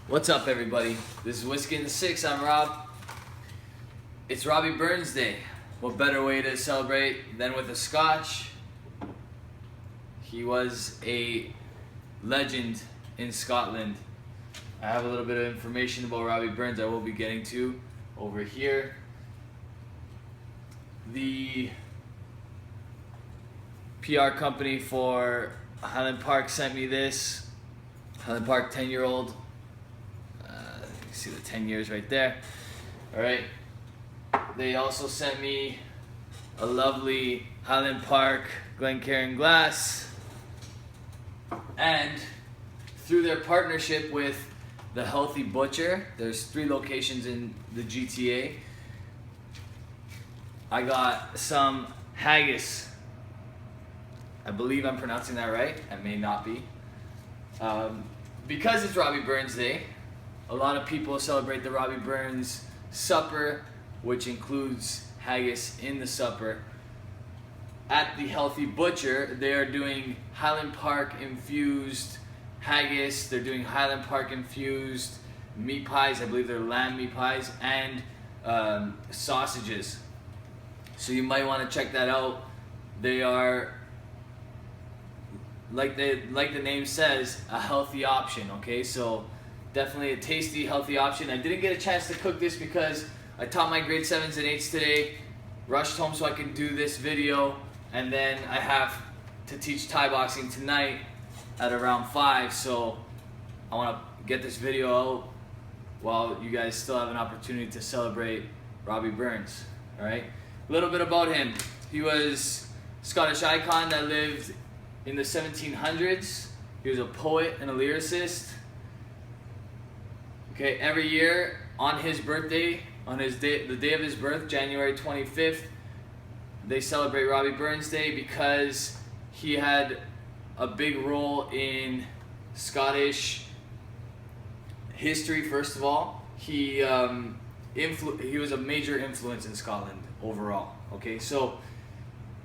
What's up, everybody? This is Whiskey in the Six. I'm Rob. It's Robbie Burns Day. What better way to celebrate than with a scotch? He was a legend in Scotland. I have a little bit of information about Robbie Burns I will be getting to over here. The PR company for Highland Park sent me this. Highland Park 10-year-old. You see the 10 years right there. All right. They also sent me a lovely Highland Park Glencairn glass. And through their partnership with the Heathy Butcher, there's 3 locations in the GTA, I got some Haggis. I believe I'm pronouncing that right. I may not be. Because it's Robbie Burns Day, a lot of people celebrate the Robbie Burns supper, which includes haggis in the supper. At the Heathy Butcher, they are doing Highland Park infused haggis. They're doing Highland Park infused meat pies. I believe they're lamb meat pies and sausages. So you might want to check that out. They are, like the name says, a healthy option. Okay, so definitely a tasty, healthy option. I didn't get a chance to cook this because I taught my grade 7s and 8s today, rushed home so I could do this video, and then I have to teach Thai boxing tonight at around 5, so I want to get this video out while you guys still have an opportunity to celebrate Robbie Burns. Alright, a little bit about him. He was a Scottish icon that lived in the 1700s. He was a poet and a lyricist. Okay, every year on his birthday, on his day, the day of his birth, January 25th, they celebrate Robbie Burns Day because he had a big role in Scottish history. First of all, he was a major influence in Scotland overall. Okay, so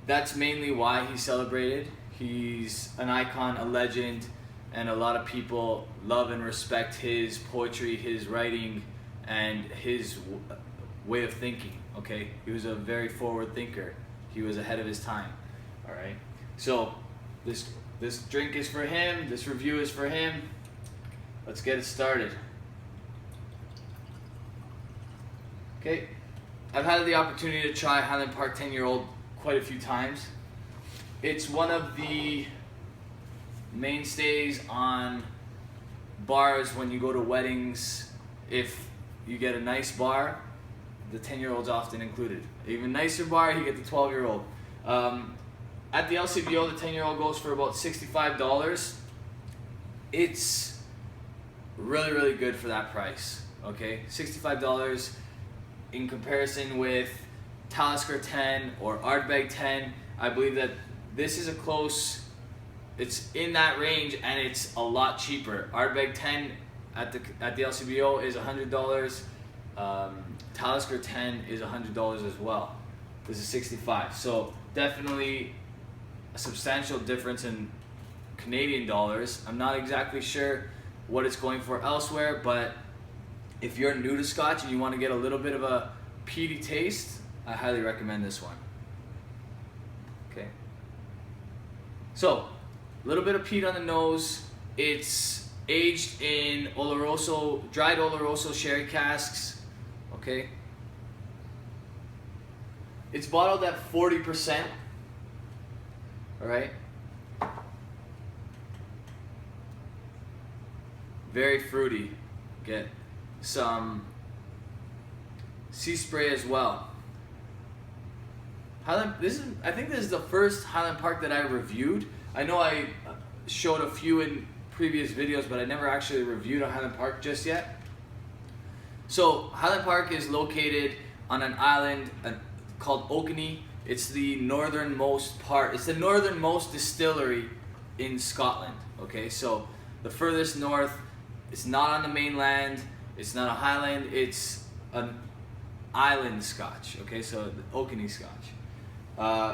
that's mainly why he's celebrated. He's an icon, a legend, and a lot of people love and respect his poetry, his writing, and his way of thinking. Okay, he was a very forward thinker. He was ahead of his time. All right, so this drink is for him. This review is for him. Let's get it started. Okay, I've had the opportunity to try Highland Park 10-year-old quite a few times. It's one of the mainstays on bars when you go to weddings. If you get a nice bar, the 10-year-old's often included. Even nicer bar, you get the 12-year-old. At the LCBO, the 10-year-old goes for about $65. It's really, really good for that price. Okay, $65 in comparison with Talisker 10 or Ardbeg 10. I believe that this is a close. It's in that range, and it's a lot cheaper. Ardbeg 10 at the LCBO is $100. Talisker 10 is $100 as well. This is $65. So definitely a substantial difference in Canadian dollars. I'm not exactly sure what it's going for elsewhere, but if you're new to Scotch and you want to get a little bit of a peaty taste, I highly recommend this one. Okay. So, a little bit of peat on the nose. It's aged in Oloroso, dried Oloroso sherry casks. Okay. It's bottled at 40%. All right. Very fruity. Get some sea spray as well. I think this is the first Highland Park that I reviewed. I know I showed a few in previous videos, but I never actually reviewed a Highland Park just yet. So Highland Park is located on an island called Orkney. It's the northernmost part. It's the northernmost distillery in Scotland. Okay, so the furthest north. It's not on the mainland. It's not a highland. It's an island Scotch. Okay, so the Orkney Scotch.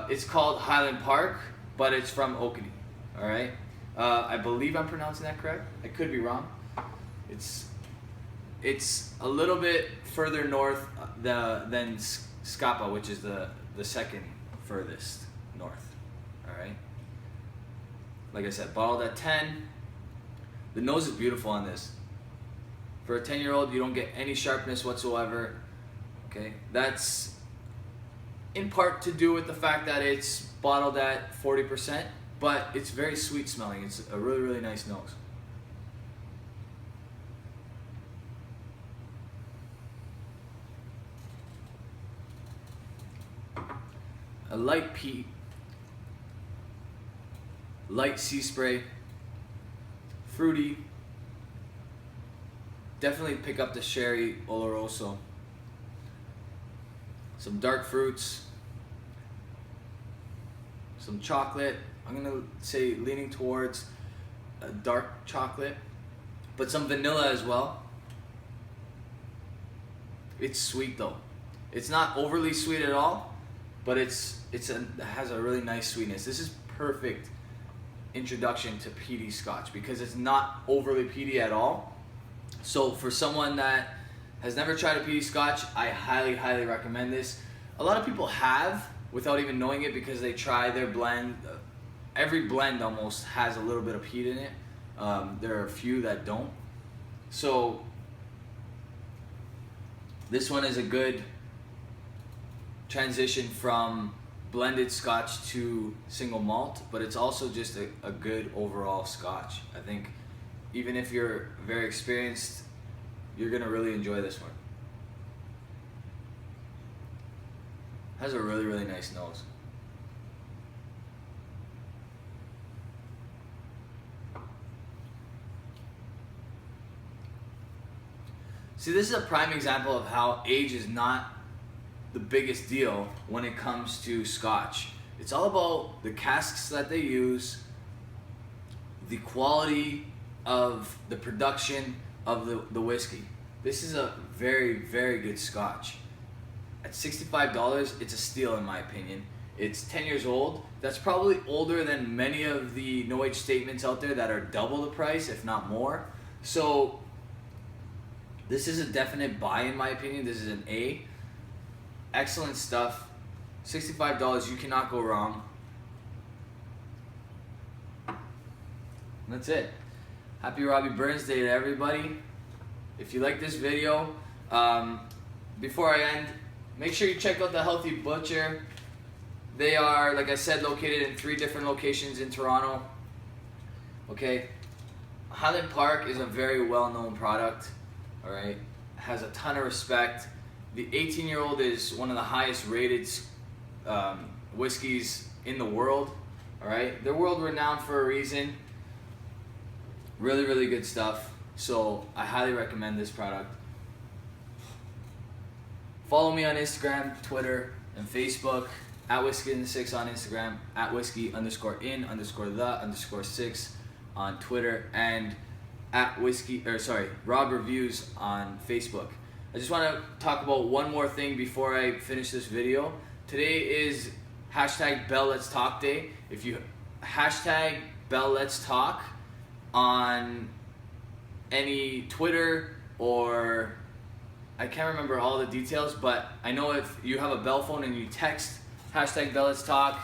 It's called Highland Park, but it's from Orkney. All right. I believe I'm pronouncing that correct. I could be wrong. It's it's a little bit further north than Scapa, which is the second furthest north. All right. Like I said, bottled at 10. The nose is beautiful on this. For a 10-year-old, you don't get any sharpness whatsoever. Okay, that's in part to do with the fact that it's bottled at 40%, but it's very sweet smelling. It's a really, really nice nose. A light peat, light sea spray, fruity. Definitely pick up the sherry oloroso. Some dark fruits, some chocolate. I'm gonna say leaning towards a dark chocolate, but some vanilla as well. It's sweet though. It's not overly sweet at all, but it has a really nice sweetness. This is perfect introduction to peaty Scotch because it's not overly peaty at all. So for someone that has never tried a peaty Scotch, I highly, highly recommend this. A lot of people have without even knowing it because they try their blend. Every blend almost has a little bit of peat in it. There are a few that don't. So this one is a good transition from blended Scotch to single malt, but it's also just a good overall Scotch. I think even if you're very experienced, you're gonna really enjoy this one. Has a really, really nice nose. See, this is a prime example of how age is not the biggest deal when it comes to Scotch. It's all about the casks that they use, the quality of the production of the whiskey. This is a very, very good Scotch. At $65, it's a steal in my opinion. It's 10 years old. That's probably older than many of the no age statements out there that are double the price, if not more. So this is a definite buy in my opinion. This is an A. Excellent stuff. $65, you cannot go wrong. And that's it. Happy Robbie Burns Day to everybody. If you like this video, before I end, make sure you check out the Heathy Butcher. They are, like I said, located in 3 different locations in Toronto. Okay, Highland Park is a very well-known product. All right, has a ton of respect. The 18-year-old is one of the highest rated whiskeys in the world. All right, they're world renowned for a reason. Really, really good stuff. So I highly recommend this product. Follow me on Instagram, Twitter, and Facebook at Whisky6 on Instagram, at Whisky_in_the_6 on Twitter, and at Rob Reviews on Facebook. I just want to talk about one more thing before I finish this video. Today is #BellLet'sTalk Day. If you #BellLet'sTalk on any Twitter or I can't remember all the details, but I know if you have a Bell phone and you text #BellLet'sTalk,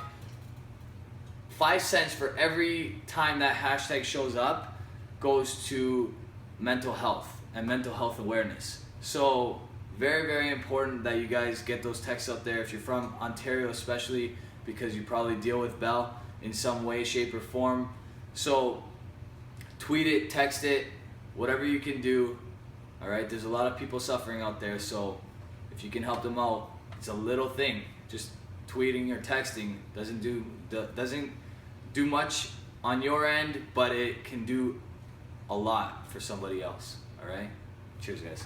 5 cents for every time that hashtag shows up goes to mental health and mental health awareness. So very, very important that you guys get those texts out there if you're from Ontario, especially because you probably deal with Bell in some way, shape, or form. So tweet it, text it, whatever you can do. All right, there's a lot of people suffering out there, so if you can help them out, it's a little thing. Just tweeting or texting doesn't do much on your end, but it can do a lot for somebody else. All right, cheers, guys.